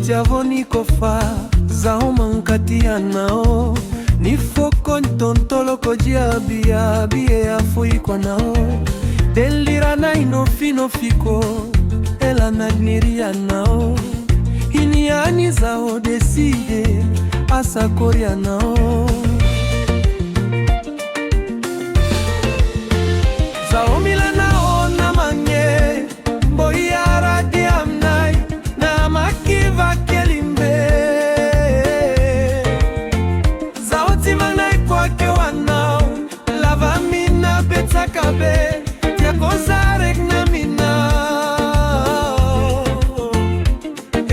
tiavoni kofa zao mankatia nao ni foko ntontolo kojia bia bie afui kwa nao delira na inofino fiko ela na niria nao iniani zao deside asa koria nao zao mila nao na mange boyara diamnai na makiva kelimbe zao timanai kwake wanao lava mina betakabe tia kozarek na mina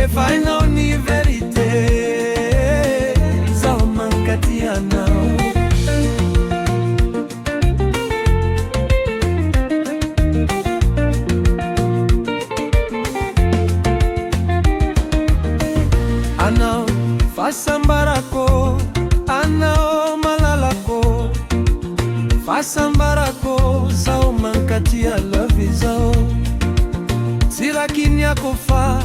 if I know ni verite zao mankatia nao anao fasambarako anao malalako fasambarako zao mankatia love zao sirakini yako fa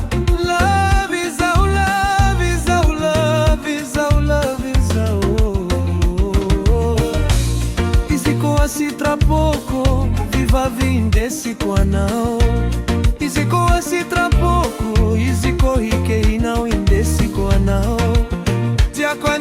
love zao love zao love zao love zao isiko asitra pouco viva vinde sikwa nao isiko asitra pouco isiko hike inao inde sikwa nao tia kwa